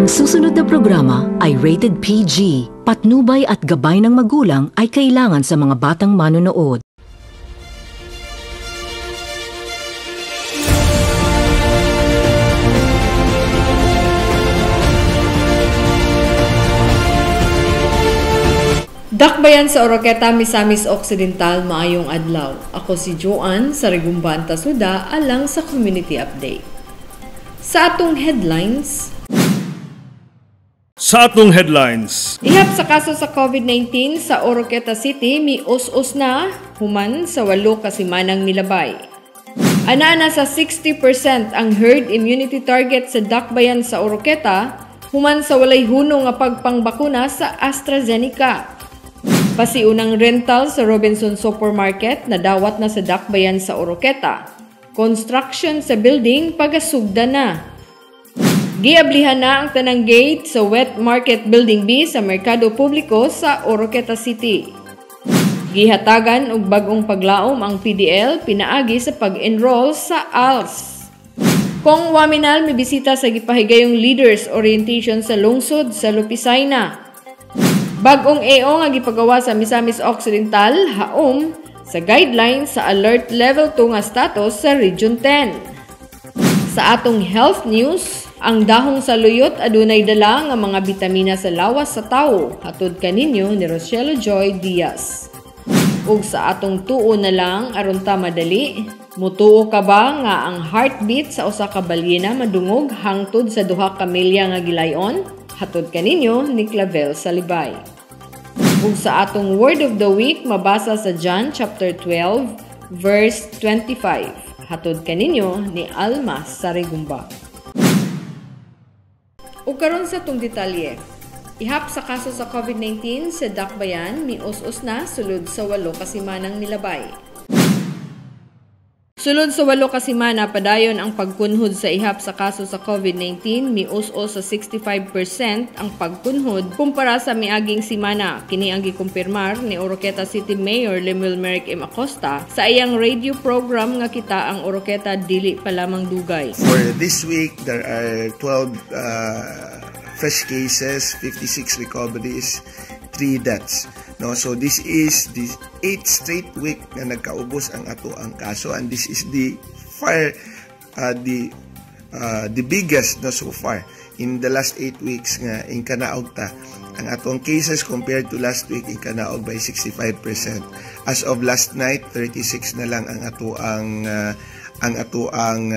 Ang susunod na programa ay rated PG. Patnubay at gabay ng magulang ay kailangan sa mga batang manonood. Dakbayan sa Oroqueta, Misamis Occidental, maayong adlaw. Ako si Joanne sa Regumbanta Suda alang sa Community Update. Sa atong headlines, ihap sa kaso sa COVID-19 sa Oroqueta City, mius-us na human sa 8 ka simanang milabay. Ana sa 60% ang herd immunity target sa Dakbayan sa Oroqueta, human sa walay hunong nga pagpangbakuna sa AstraZeneca. Pasiunang rental sa Robinson Supermarket na dawat na sa Dakbayan sa Oroqueta. Construction sa building pagasugda na. Giablihan na ang tanang gate sa Wet Market Building B sa Merkado Publiko sa Oroqueta City. Gihatagan og bagong paglaom ang PDL pinaagi sa pag-enroll sa ALS. Kung waminal may bisita sa gipahigayong leaders orientation sa lungsod sa Lupisayna. Bagong EO nga gipagawa sa Misamis Occidental haom sa guidelines sa alert level 2 nga status sa Region 10. Sa atong health news, ang dahong saluyot adunay dala nga mga bitamina sa lawas sa tawo, hatod kaninyo ni Rochelle Joy Diaz. Ug sa atong tuo na lang aron ta madali, mutuo ka ba nga ang heartbeat sa usa ka balyena madungog hangtod sa duha ka milya nga gilayon? Hatod kaninyo ni Clavel Salibay. Ug sa atong word of the week mabasa sa John chapter 12 verse 25. Hatod kaninyo ni Alma Sarigumba. Ug karon sa tong detalye. Ihap sa kaso sa COVID-19 sa Dakbayan mius-us na sulod sa 8 ka simanang milabay. Sulod sa 8 ka semana, padayon ang pagkunhod sa ihap sa kaso sa COVID-19, mius-us sa 65% ang pagkunhod kumpara sa miaging semana. Kini ang gikumpirmar ni Oroqueta City Mayor Lemuel Merrick M. Acosta sa iyang radio program nga Kita ang Oroqueta Dili pa lamang dugay. For this week, there are 12 fresh cases, 56 recoveries, 3 deaths. No, so this is the 8th straight week na nagkaubos ang ato ang kaso, and this is the biggest no so far in the last 8 weeks nga in kanaog ta ang atong cases compared to last week in kanaog by 65%. As of last night, 36 na lang ang ato ang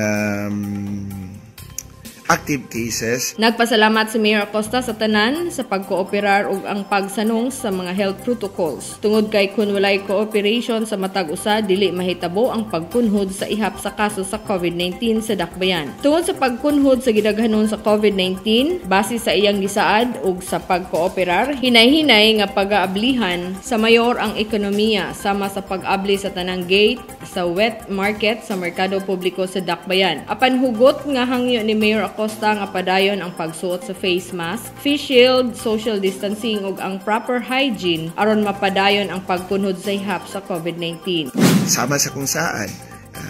active cases. Nagpasalamat si Mayor Acosta sa tanan sa pagkooperar ug ang pagsanong sa mga health protocols. Tungod kay kun walay cooperation sa matag usa, dili mahitabo ang pagkunhod sa ihap sa kaso sa COVID-19 sa Dakbayan. Tungod sa pagkunhod sa gidaghanon sa COVID-19, base sa iyang gisaad ug sa pagkooperar, hinay-hinay nga pag-aablihan sa mayor ang ekonomiya sama sa pag-abli sa tanang gate sa wet market sa Merkado Publiko sa Dakbayan. Apan hugot nga hangyo ni Mayor Acosta nga padayon ang pagsuot sa face mask, face shield, social distancing ug ang proper hygiene aron mapadayon ang pagkunhod sa ihap sa COVID-19. Sama sa kung saan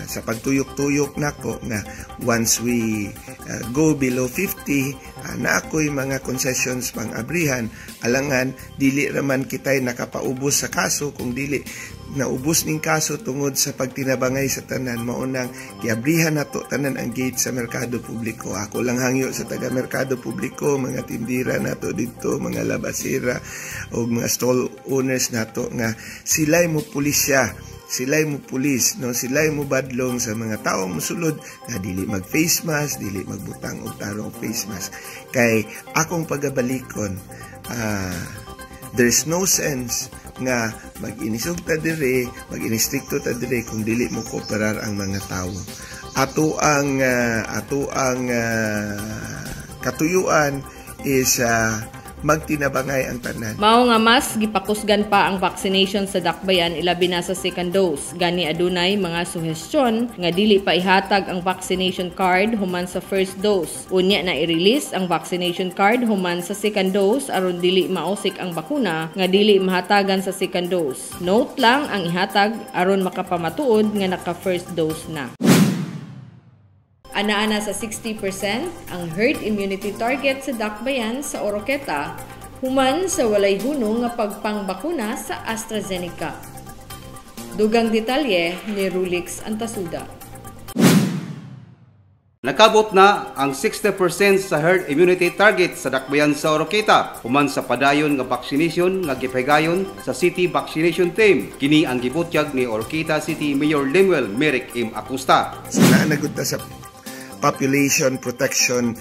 sa pagtuyok-tuyok nako nga once we go below 50 na ako'y mga concessions pang abrihan, alangan dili raman kitay nakapaubos sa kaso kung dili naubos ning kaso tungod sa pagtinabangay sa tanan. Maunang giabrihan nato tanan ang gate sa Merkado Publiko. Ako lang hangyo sa taga Merkado Publiko, mga tindira nato dito, mga labasira o mga stall owners nato nga sila'y mo pulisya, sila'y mo pulis, no? Sila'y mo badlong sa mga taong musulod na dili mag face mask, dili magbutang og tarong face mask. Kay akong pagabalikon, there's no sense nga mag-inisog ta dire, mag-inistrikto ta dire kung dili mo kooperar ang mga tao. Ato ang katuyuan is magtinabangay ang tanan. Mao nga mas gipakusgan pa ang vaccination sa Dakbayan ilabi na sa second dose. Gani adunay mga suhestyon nga dili pa ihatag ang vaccination card human sa first dose. Unya na i-release ang vaccination card human sa second dose aron dili mausik ang bakuna nga dili mahatagan sa second dose. Note lang ang ihatag aron makapamatuod nga naka first dose na. Ana sa 60% ang herd immunity target sa dakbayan sa Oroqueta human sa walay hunong nga pagpangbakuna sa AstraZeneca. Dugang detalye ni Rulix Antasuda. Nakabot na ang 60% sa herd immunity target sa dakbayan sa Oroqueta human sa padayon nga vaccination nga gipahigayon sa City Vaccination Team. Kini ang gibutyag ni Oroqueta City Mayor Lemuel Merrick M. Acosta. So naanagot na sa population protection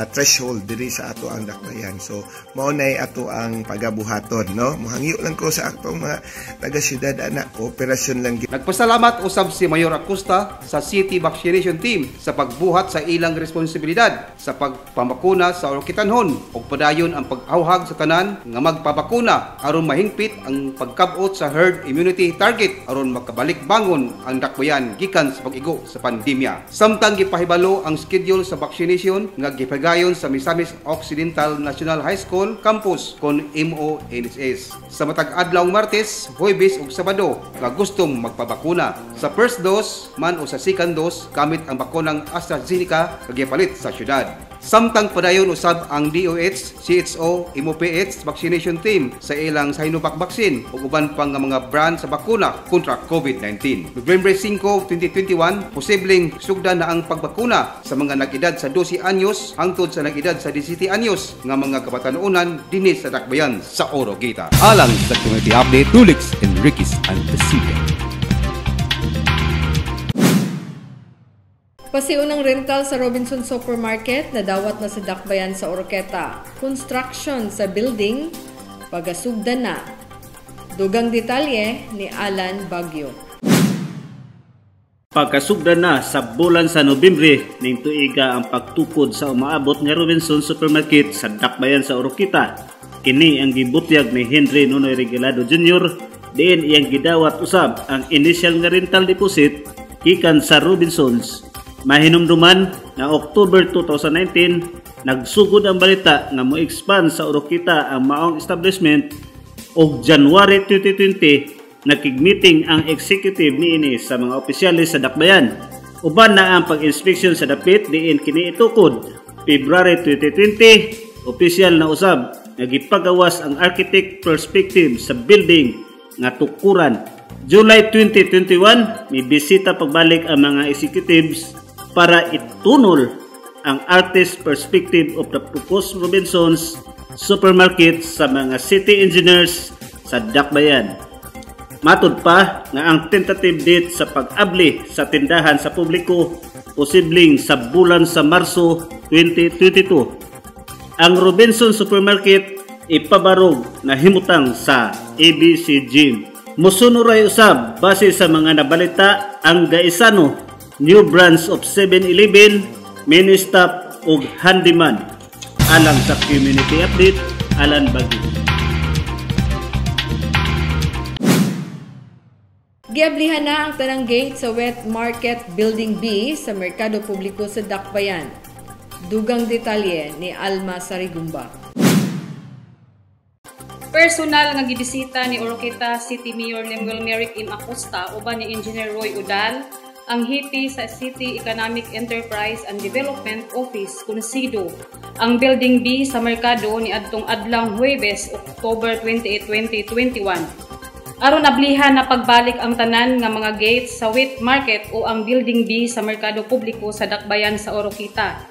threshold diri sa ato ang dakbayan. So mao nay ato ang pagabuhaton, no? Muhangyo lang ko sa atong mga taga-syudad ana, operasyon lang. Nagpasalamat usab si Mayor Acosta sa City Vaccination Team sa pagbuhat sa ilang responsibilidad sa pagpambakuna sa Oroquetanhon ug padayon ang paghawhag sa tanan nga magpabakuna aron mahingpit ang pagkabot sa herd immunity target aron makabalik bangon ang dakbayan gikan sa pag-igo sa pandemya. Samtang gipahibalo ang schedule sa vaccination nga gipahigayon sa Misamis Occidental National High School campus kon MONHS sa matag adlaw Martes, Huwebes ug Sabado nga gustong magpabakuna sa first dose man o sa second dose gamit ang bakunang AstraZeneca nga gipalit sa syudad. Samtang padayon usab ang DOH, CHO, MOPH vaccination team sa ilang Sinovac vaccine ug uban pang mga brand sa bakuna kontra COVID-19. November 5, 2021, posibleng sugdan na ang pagbakuna sa mga nag-edad sa 12 anyos hangtod sa nag-edad sa 17 anyos nga mga kabatanunan dinhi sa dakbayan sa Oroqueta. Alang sa community update, Rulix Enriquez Antasuda. Pasiunang rental sa Robinson Supermarket na dawat na sa dakbayan sa Oroqueta. Construction sa building, pagasugdan na. Dugang detalye ni Alan Bagyo. Pagkasugdan na sa bulan sa Nobyembre ning tuiga ang pagtukod sa umaabot nga Robinson Supermarket sa dakbayan sa Oroqueta. Kini ang gibutyag ni Henry Nonoy Regalado Jr. diin iyang gidawat usab ang initial nga rental deposit gikan sa Robinsons. Mahinumduman na October 2019, nagsugod ang balita nga mo-expand sa Oroqueta ang maong establishment ug January 2020 nakig-meeting ang executive niini sa mga opisyalis sa dakbayan. Uban na ang pag-inspeksyon sa dapit diin kini itukod. February 2020, opisyal na usab nagipagawas ang architect perspective sa building nga tukuran. July 2021, may bisita pagbalik ang mga executives para itunol ang artist perspective of the proposed Robinsons Supermarket sa mga city engineers sa dakbayan. Matud pa nga ang tentative date sa pag-abli sa tindahan sa publiko posibleng sa bulan sa Marso 2022. Ang Robinson Supermarket ipabarog na himutang sa ABC Gym. Musunuray usab base sa mga nabalita ang Gaisano new branch of 7-Eleven, Mini-Stop ug Handyman. Alang sa community update, Alan Bagyo. Giablihan na ang tanang gate sa Wet Market Building B sa Merkado Publiko sa Dakbayan. Dugang detalye ni Alma Sarigumba. Personal nga gibisita ni Oroqueta City Mayor Lemuel Merrick M. Acosta uban ni Engineer Roy Udal ang HITI sa City Economic Enterprise and Development Office kunsido ang Building B sa Merkado ni adtong adlaw Huwebes, October 28, 2021. Aron ablihan na pagbalik ang tanan nga mga gates sa Wet Market o ang Building B sa Merkado Publiko sa dakbayan sa Oroqueta.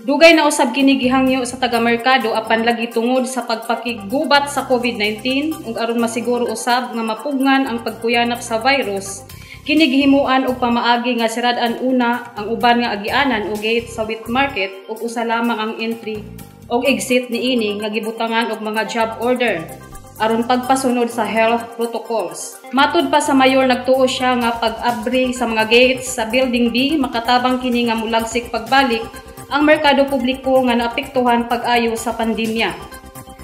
Dugay na usab kini gihangyo sa taga-merkado apan lagi tungod sa pagpakigubat sa COVID-19 ug aron masiguro usab nga mapugngan ang pagkuyanap sa virus. Kini gihimuan og pamaagi nga sirad-an una ang uban nga agianan o gate sa Wet Market ug usa lamang ang entry og exit niini nga gibutangan og mga job order aron pagpasunod sa health protocols. Matud pa sa mayor nagtuo siya nga pag-abri sa mga gates sa Building B makatabang kini nga mulagsik pagbalik ang merkado publiko nga naapektuhan pag-ayo sa pandemya.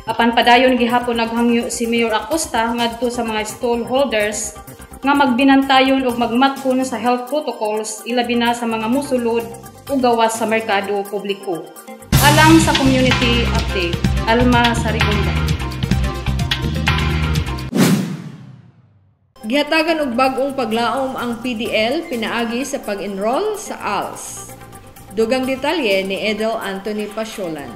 Apan padayon gihapon naghangyo si Mayor Acosta ngadto sa mga stallholders nga magbinantayon og magmatkon sa health protocols ilabi na sa mga musulod o gawas sa merkado publiko. Alang sa community update, Alma Sarigumba. Gihatagan og bag-ong paglaom ang PDL pinaagi sa pag-enroll sa ALS. Dugang detalye ni Edel Anthony Pasyolan.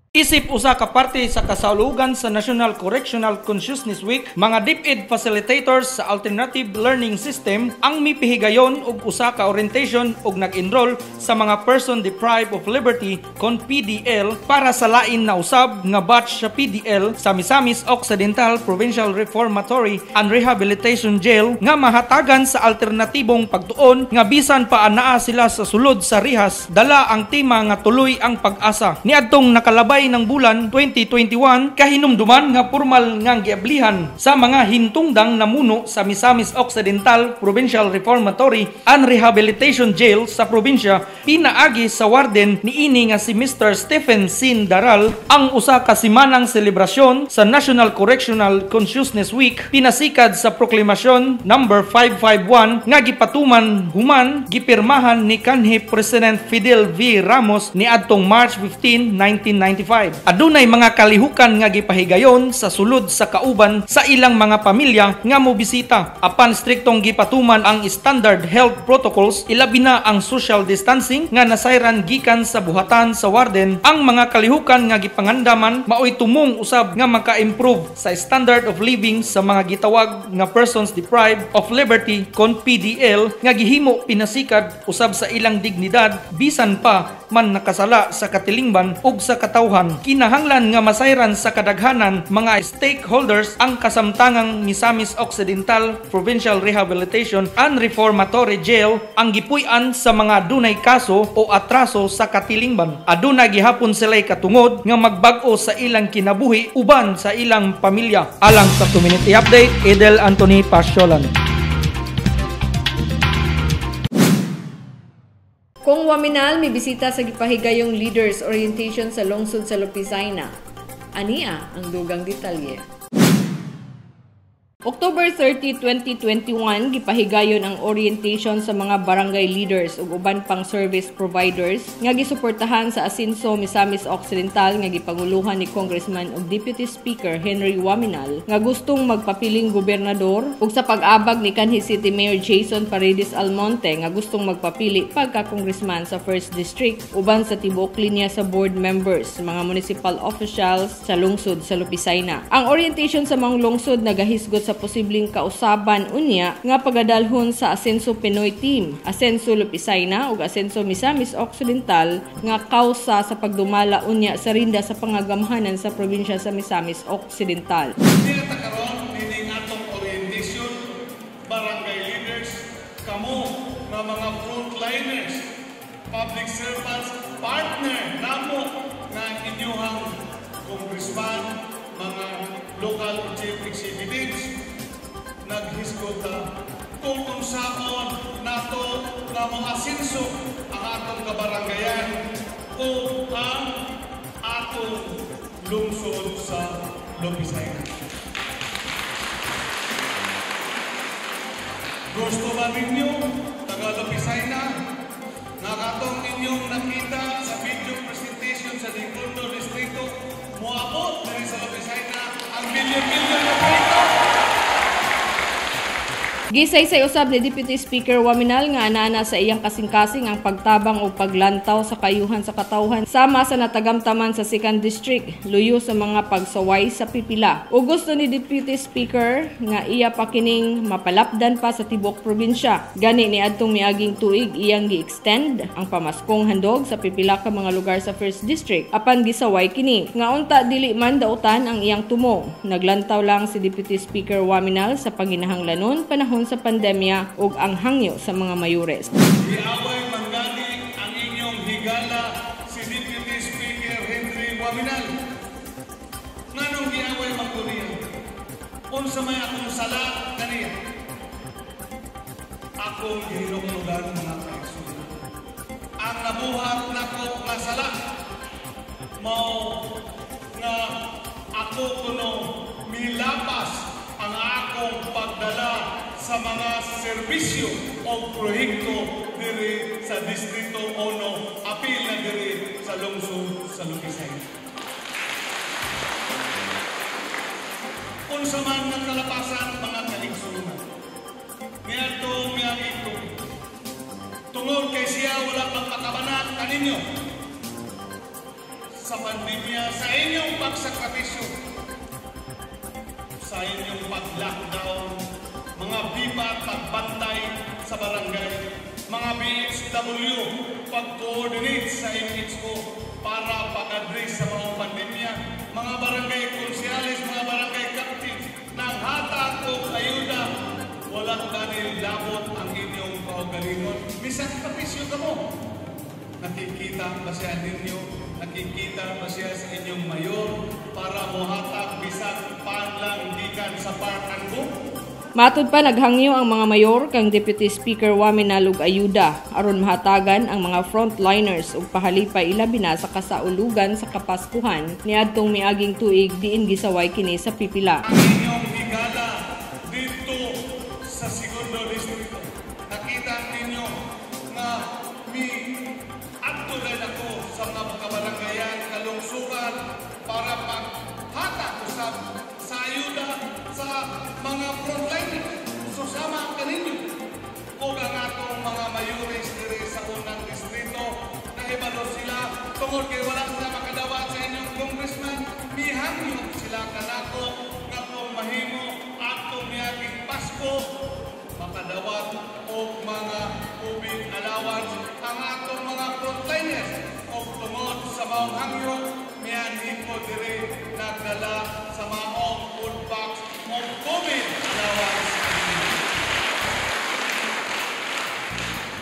Isip usa ka parte sa kasaulugan sa National Correctional Consciousness Week, mga DepEd facilitators sa Alternative Learning System ang mipihigayon og usa ka orientation og nag-enroll sa mga person deprived of liberty kon PDL para sa lain na usab nga batch sa PDL sa Misamis Occidental Provincial Reformatory and Rehabilitation Jail nga mahatagan sa alternatibong pagtuon nga bisan pa anaa sila sa sulod sa rihas, dala ang tema nga tuloy ang pag-asa. Niadtong nakalabay ng bulan 2021, kahinumduman nga formal nga giablihan sa mga hintungdang namuno sa Misamis Occidental Provincial Reformatory and Rehabilitation Jail sa probinsya, pinaagi sa warden niini nga si Mr. Stephen Sin Daral ang usa ka simanang selebrasyon sa National Correctional Consciousness Week, pinasikad sa proklamasyon number 551 nga gipatuman human gipirmahan ni kanhi President Fidel V. Ramos niadtong March 15, 1995. Adunay mga kalihukan nga gipahigayon sa sulod sa kauban sa ilang mga pamilya nga mobisita. Apan striktong gipatuman ang standard health protocols, ilabi na ang social distancing nga nasayran gikan sa buhatan sa warden. Ang mga kalihukan nga gipangandaman maoy tumong usab nga maka-improve sa standard of living sa mga gitawag nga persons deprived of liberty kon PDL nga gihimo pinasikad usab sa ilang dignidad bisan pa man nakasala sa katilingban ug sa katawhan. Kinahanglan nga masayran sa kadaghanan mga stakeholders ang kasamtangang Misamis Occidental Provincial Rehabilitation and Reformatory Jail ang gipuy-an sa mga dunay kaso o atraso sa katilingban. Aduna gihapon sila'y katungod nga magbag-o sa ilang kinabuhi uban sa ilang pamilya. Alang sa Community Update, Edel Anthony Pasyolan. Kung waminal, may bisita sa gipahigayong leaders orientation sa lungsod sa Lopizaina. Ania ang dugang detalye. October 30, 2021, gipahigayon ang orientation sa mga barangay leaders ug uban pang service providers nga gisuportahan sa Asinso, Misamis Occidental nga gipanguluhan ni Congressman ug Deputy Speaker Henry Waminal nga gustong magpapiling gobernador ug sa pag-abag ni kanhi City Mayor Jason Paredes Almonte nga gustong magpapili pagka-congressman sa 1st District uban sa tibuok linya sa board members, mga municipal officials sa lungsod sa Lopizaina. Ang orientation sa mga lungsod nagahisgot sa posibleng kausaban unya nga pagadalhon sa Asenso Pinoy Team, Asenso Lopizaina ug Asenso Misamis Occidental nga kausa sa pagdumala unya sa rinda sa pangagamhanan sa probinsya sa Misamis Occidental. Karon nining atong orientation, barangay leaders, kamo nga mga frontliners, public servants, partner namo nga inyong congressman, mga local chief executives, naghisgot kung unsaon nato nga mga asenso ang atong kabarangayan o ang atong lungsod sa Lopizaina. Gusto ba ninyo, taga Lopizaina, nga katong inyong nakita sa video presentation sa Dicondo Distrito, moabot dahil sa Lopizaina ang milyon-milyon na peso? Gisaysay usab ni Deputy Speaker Waminal nga anana sa iyang kasing-kasing ang pagtabang o paglantaw sa kayuhan sa katawhan sama sa natagamtaman sa 2nd District, luyo sa mga pagsaway sa pipila. O gusto ni Deputy Speaker nga iya pa kining mapalapdan pa sa tibok probinsya. Gani ni adtong miaging tuig iyang gi-extend ang pamaskong handog sa pipila ka mga lugar sa 1st District apan gisaway kini. Nga unta dili man dautan ang iyang tumong. Naglantaw lang si Deputy Speaker Waminal sa panginahanglanon panahon sa pandemya ug ang hangyo sa mga mayores. Giaway manggani ang inyong higala si Deputy Speaker Henry Waminal. Nganong giaway magkuniya? Unsa may akong sala kaniya? Akong hinuknugan mga kaigsunan. Ang nabuhat nako nga sala mao nga ako kuno milapas ang akong pagdala sa mga serbisyo o proyekto diri sa Distrito 1, apil na diri sa lungsod sa Lopizaina. unsa man nga kalapasan mga kaigsunan. Niadto ito. Tungod kay siya wala magpakabanat kaninyo sa pandemya, sa inyong pagsakripisyo, sa inyong pag-lockdown, mga bipat pagbantay sa barangay, mga BHW pag-coordinate sa MHO para pag-address sa mga pandemya, mga barangay konsyales, mga barangay captains, nang hatag o ayuda, walang ganil labot ang inyong kaugalingon. Misang kapisyo ka mo. Nakikita ba siya ninyo? Nakikita ba siya sa inyong mayor para mohatag bisag panlanggikan sa partango? Matud pa naghangyo ang mga mayor kang Deputy Speaker Wami Nalug ayuda aron mahatagan ang mga frontliners ug pahalipay ilabi na sa kasaulugan sa Kapaskuhan niadtong miaging tuig diin gisaway kini sa pipila. Ang inyong higala dito sa Segundo Distrito. Nakita ninyo na adto rin ako sa mga kabarangayan, kalungsukan para paghatag sa ayuda sa mga frontliners. Susama ka ninyo. Kung ang atong mga mayores diri sa unang distrito, nahibalo sila tungod kay wala sila makadawat sa inyong congressman, mihangyo sila kanako nga kung mahimo atong miyaging Pasko, makadawat o mga ubing allowance ang atong mga frontliners o tungod sa maong hangyo, miyanhin ko diri nagdala sa maong food box o ubing allowance.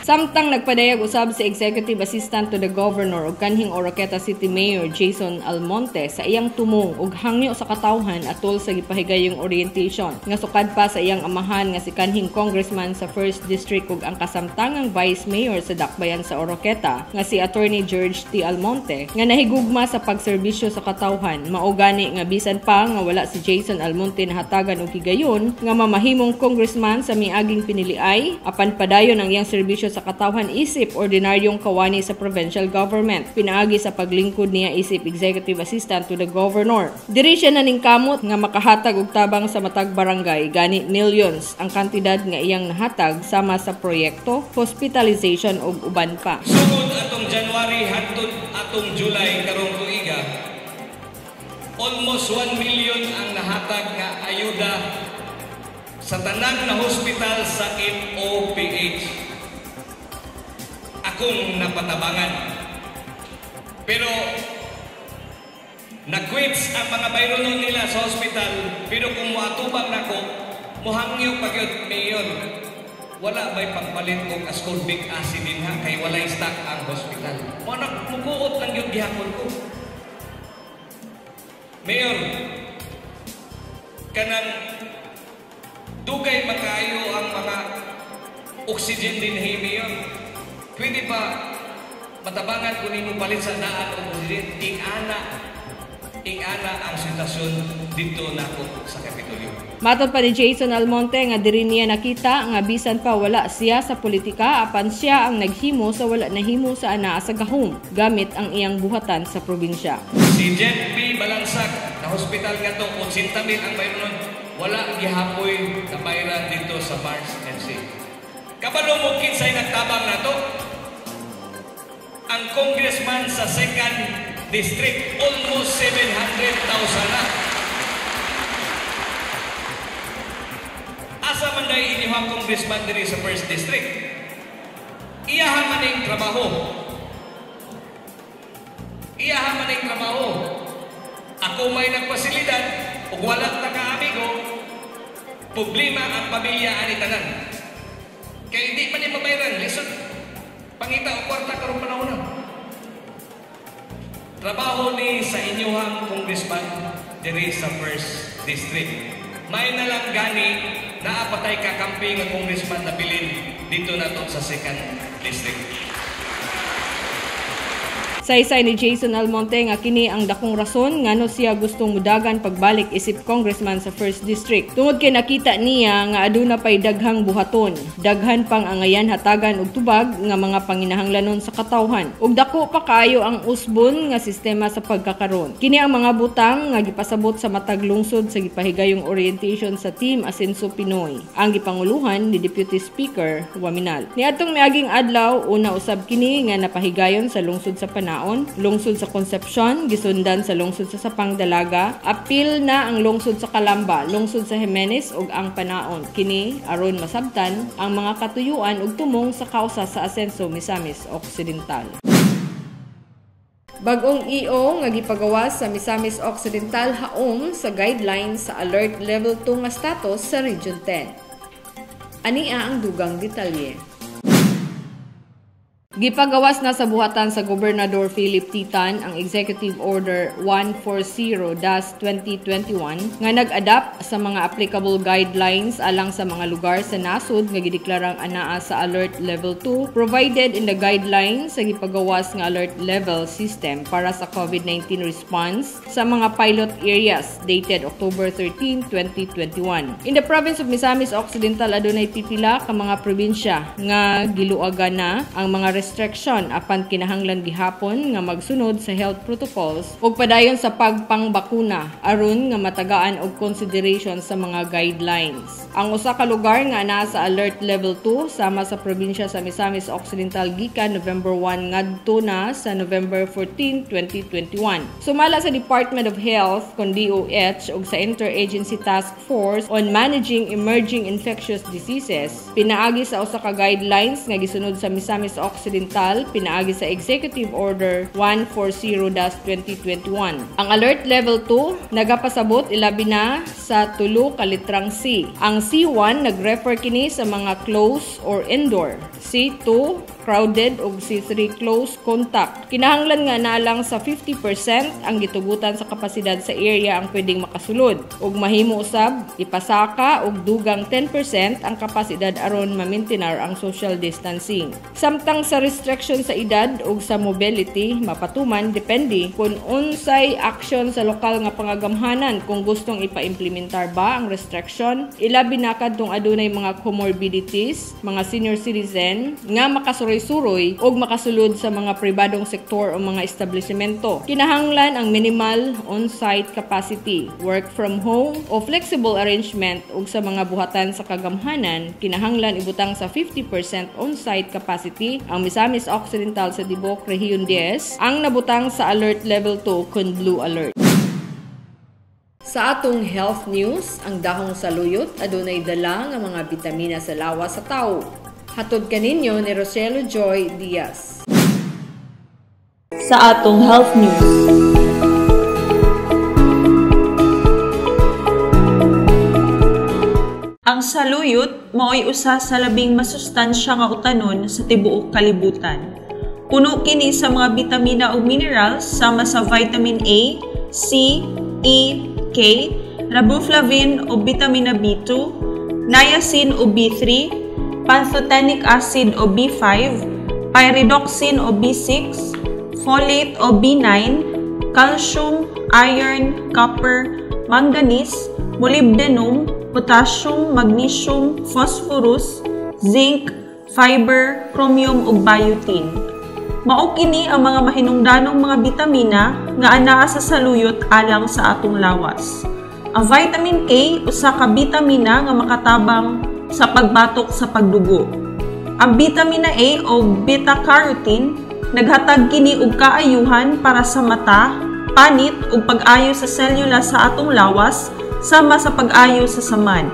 Samtang nagpadayag usab si Executive Assistant to the Governor ug kanhing Oroqueta City Mayor Jason Almonte sa iyang tumong ug hangyo sa katawhan atol sa gipahigayong orientation nga sukad pa sa iyang amahan nga si kanhing Congressman sa 1st District ug ang kasamtangang Vice Mayor sa Dakbayan sa Oroqueta nga si Attorney George T. Almonte nga nahigugma sa pagserbisyo sa katawhan. Mao gani nga bisan pa nga wala si Jason Almonte nahatagan og higayon nga mamahimong congressman sa miaging piniliay apan padayon ang iyang serbisyo sa katawhan isip ordinaryong kawani sa provincial government. Pinaagi sa paglingkod niya isip Executive Assistant to the Governor. Diri siya naningkamot nga makahatag og tabang sa matag barangay gani millions ang kantidad nga iyang nahatag sama sa proyekto, hospitalization ug uban pa. Sugod atong January hangtod atong July karong tuiga, almost 1 million ang nahatag nga ayuda sa tanan na hospital sa MOPH. Akong napatabangan. Pero nag-quits ang mga bayronon nila sa hospital, pero kung muatubang nako, muhangyo pagyod mayor. Wala ba'y pagpalit kong ascorbic acid din ha, kay walay stock ang hospital. Mukuot lang yung gihapon ko. Mayor, kanang dugay makayo ang mga oxygen din hey mayor. Pwede ba matabangan kung nimo palit sa daan o oxygen? Ing-ana ang sitwasyon dito nako sa Kapitolyo. Matod pa ni Jason Almonte nga diri niya nakita nga bisan pa wala siya sa politika apan siya ang naghimo sa wala nahimo sa anaa sa gahom gamit ang iyang buhatan sa probinsya. Si Jet P. Balansag na hospital nga to 80,000 ang bayron, wala gihapoy na bayran dito sa Mars MC. Kabalo mo kinsay nagtabang na to? Ang congressman sa 2nd District, almost 700,000 na. Asa man dahil inyong congressman diri sa 1st District? Iyahan man ang trabaho. Iyahan man ang trabaho. Ako may nagpasilidad, ug walang taga-amigo, problema ang pamilya ani tanan. Kaya hindi man yung mabayaran, listen. Pangita o kwarta karong panahon na. Trabaho ni sa inyong congressman diri sa 1st District. May nalang gani na apatay kakampi ng congressman na bilin dito na to sa 2nd District. Saysay ni Jason Almonte nga kini ang dakong rason ngano siya gustong mudagan pagbalik isip congressman sa 1st District. Tungod kay nakita niya nga aduna pay daghang buhaton, daghan pang angayan hatagan og tubag nga mga panginahanglanon sa katawhan. Ug dako pa kaayo ang usbon nga sistema sa pagkakaron. Kini ang mga butang nga gipasabot sa matag lungsod sa gipahigayong orientation sa Team Asenso Pinoy. Ang gipanguluhan ni Deputy Speaker Waminal. Niadtong miaging adlaw, una usab kini nga napahigayon sa lungsod sa Panaon, lungsod sa Concepcion, gisundan sa lungsod sa Sapang Dalaga, apil na ang lungsod sa Calamba, lungsod sa Jimenez ug ang Panaon. Kini aron masabtan ang mga katuyuan ug tumong sa kausa sa Asenso Misamis Occidental. Bagong EO nga gipagawas sa Misamis Occidental haom sa guidelines sa Alert Level 2 nga status sa Region 10. Ania ang dugang detalye. Gipagawas na sa buhatan sa Gobernador Philip Titan ang Executive Order 140-2021 nga nag-adapt sa mga applicable guidelines alang sa mga lugar sa nasud nga gideklarang anaa sa Alert Level 2 provided in the guidelines sa gipagawas nga alert level system para sa COVID-19 response sa mga pilot areas dated October 13, 2021. In the province of Misamis Occidental adunay pipila ka mga probinsya nga giluagan na ang mga restriction apan kinahanglan gihapon nga magsunod sa health protocols ug padayon sa pagpangbakuna aron nga matagaan og consideration sa mga guidelines. Ang usa ka lugar nga naa sa Alert Level 2 sama sa probinsya sa Misamis Occidental gikan November 1 ngadto na sa November 14, 2021. Sumala sa Department of Health kon DOH ug sa Interagency Task Force on Managing Emerging Infectious Diseases, pinaagi sa usa ka guidelines nga gisunod sa Misamis Occidental pinaagi sa Executive Order 140-2021. Ang Alert Level 2 nagapasabot ilabi na sa tulo ka litrang C. Ang C1 nagrefer kini sa mga close or indoor. C2 crowded ug C3 close contact. Kinahanglan nga na lang sa 50% ang gitugutan sa kapasidad sa area ang pwedeng makasulod ug mahimo usab ipasaka og dugang 10% ang kapasidad aron ma-maintain ang social distancing. Samtang sa restriction sa edad ug sa mobility mapatuman depende kung unsay action sa lokal nga pangagamhanan kung gustong ipa-implementar ba ang restriction, ilabi na kadtong adunay mga comorbidities, mga senior citizen nga makasuroy-suroy ug makasulod sa mga pribadong sektor o mga establishmento. Kinahanglan ang minimal on-site capacity, work from home o flexible arrangement ug sa mga buhatan sa kagamhanan, kinahanglan ibutang sa 50% on-site capacity ang Misamis Occidental sa Dibok Region 10 ang nabutang sa Alert Level 2 kun Blue Alert. Sa atong health news, ang dahong saluyot adunay dala nga mga bitamina sa lawas sa tawo. Hatod kaninyo ni Rosello Joy Diaz. Sa atong health news. Ang saluyot mao'y usa sa labing masustansya nga utanon sa tibuok kalibutan. Puno kini sa mga bitamina ug minerals sama sa vitamin A, C, E, K, riboflavin o vitamina B2, niacin o B3, pantothenic acid o B5, pyridoxine o B6, folate o B9, calcium, iron, copper, manganese, molybdenum, potassium, magnesium, phosphorus, zinc, fiber, chromium ug biotin. Mao kini ang mga mahinungdanong mga bitamina nga anaa sa saluyot alang sa atong lawas. Ang vitamin K usa ka bitamina nga makatabang sa pagbatok sa pagdugo. Ang vitamina A o beta-carotene naghatag kini og kaayuhan para sa mata, panit ug pag-ayo sa selula sa atong lawas sama sa pag-ayo sa saman.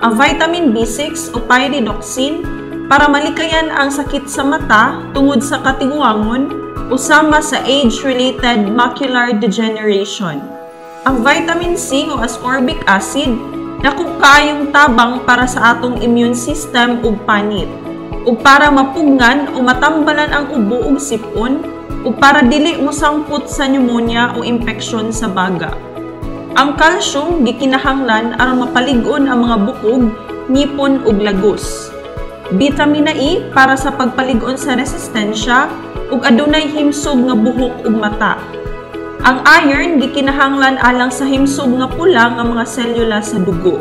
Ang vitamin B6 o pyridoxine para malikayan ang sakit sa mata tungod sa katiguangon usama sa age-related macular degeneration. Ang vitamin C o ascorbic acid dako kaayong tabang para sa atong immune system ug panit ug para mapugnan o matambalan ang ubo ug sipon ug para dili mosangput sa pneumonia o impeksyon sa baga. Ang calcium gikinahanglan aron mapalig-on ang mga bukog, ngipon ug lagos. Vitamina E para sa pagpalig-on sa resistensya ug adunay himsog nga buhok ug mata. Ang iron gikinahanglan alang sa himsog nga pula nga mga selula sa dugo.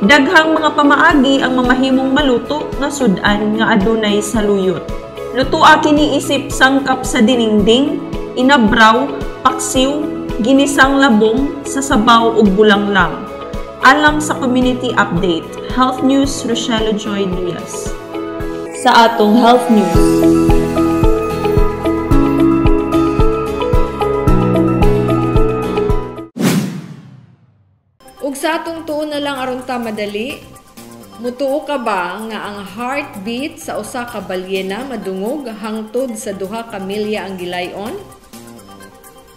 Daghang mga pamaagi ang mamahimong maluto nga sudan nga adunay saluyot. Lutoa kini isip sangkap sa diningding, inabraw, paksiw, ginisang labong sa sabaw ug bulanglang. Alang sa community update, Health News Rochelle Joy Diaz. Sa atong Health News. Ug sa atong tuon na lang aron ta madali, mutuo ka ba nga ang heartbeat sa usa ka balyena madungog hangtod sa duha ka milya ang gilayon?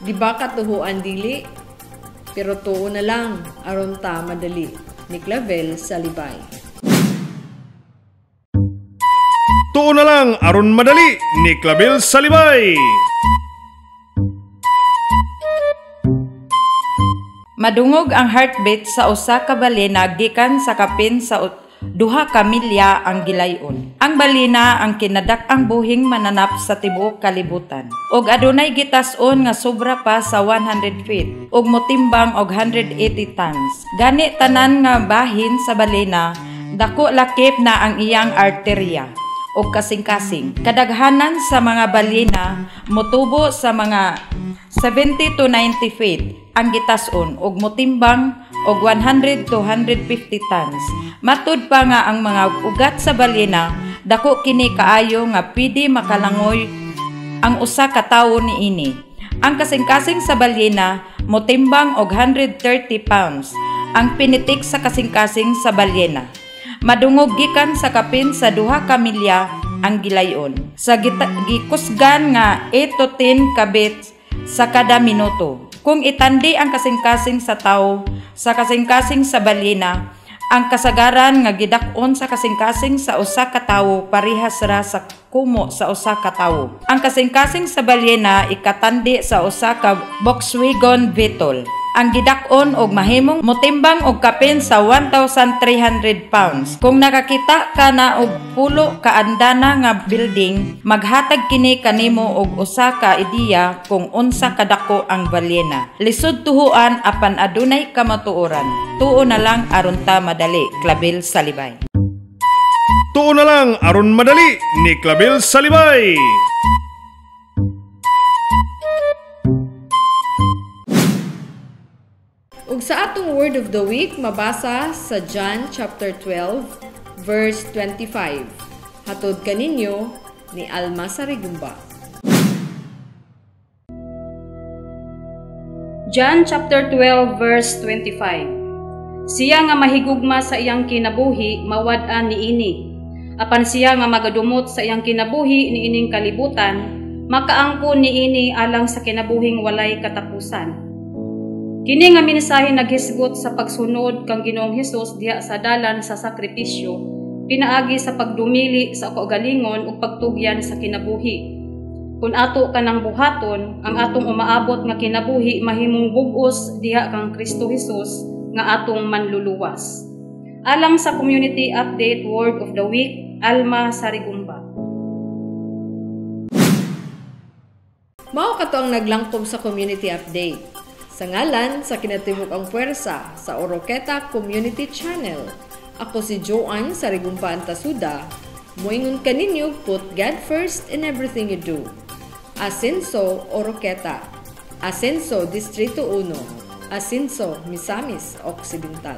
Di ba katuhuan dili? Pero tuo na lang aron ta madali. Ni Clavel Salibay. Tuo na lang aron madali ni Clavel Salibay. Madungog ang heartbeat sa usa ka balena gikan sa kapin sa duha ka milya ang gilayon. Ang balena ang kinadak-ang buhing mananap sa tibuok kalibutan. Og adunay gitas-on nga sobra pa sa 100 feet ug motimbang og 180 tons. Gani tanan nga bahin sa balena, dako lakip na ang iyang arterya o kasing-kasing. Kadaghanan sa mga balena motubo sa mga 70 to 90 feet ang gitas-on ug motimbang og 100 to 150 tons. Matud pa nga ang mga ugat sa balena, dako kini kaayo nga pwede makalangoy ang usa ka tawo niini. Ang kasing-kasing sa balena motimbang og 130 pounds. Ang pinitik sa kasing-kasing sa balena madungog gikan sa kapin sa duha ka milya ang gilayon. Sa gikusgan nga 8 to 10 kabits sa kada minuto. Kung itandi ang kasing-kasing sa tao sa kasing-kasing sa balena, ang kasagaran nga gidak-on sa kasing-kasing sa usa ka tawo parehas ra sa kumo sa usa ka tawo. Ang kasing-kasing sa balena ikatandi sa usa ka Volkswagen Beetle. Ang gidak-on og mahimong motimbang og kapin sa 1,300 pounds. Kung nakakita ka na og pulo ka andana nga building, maghatag kini kanimo og usa ka ideya kung unsa kadako ang balena. Lisod tuhuan apan adunay kamatuoran. Tuo na lang aron ta madali. Clavel Salibay. Tuo na lang aron madali ni Clavel Salibay. Ug sa atong word of the week mabasa sa John chapter 12 verse 25. Hatod kaninyo ni Alma Sarigumba. John chapter 12 verse 25. Siya nga mahigugma sa iyang kinabuhi mawad-an niini. Apan siya nga magadumot sa iyang kinabuhi niining kalibutan, makaangkon niini alang sa kinabuhing walay katapusan. Kini nga mensahe naghisgot sa pagsunod kang Ginoong Hesus diha sa dalan sa sakripisyo, pinaagi sa pagdumili sa kaugalingon ug pagtugyan sa kinabuhi. Kung ato kanang buhaton, ang atong umaabot nga kinabuhi mahimong bug-os diha kang Kristo Hesus nga atong manluluwas. Alang sa community update word of the week, Alma Sarigumba. Mao kato ang naglangkob sa community update. Sa ngalan sa kinatibuk ang puwersa sa Oroqueta Community Channel, ako si Joanne Sarigumpa Antasuda. Moingon kaninyo, put God first in everything you do. Asenso, Oroqueta. Asenso, Distrito 1. Asenso, Misamis Occidental.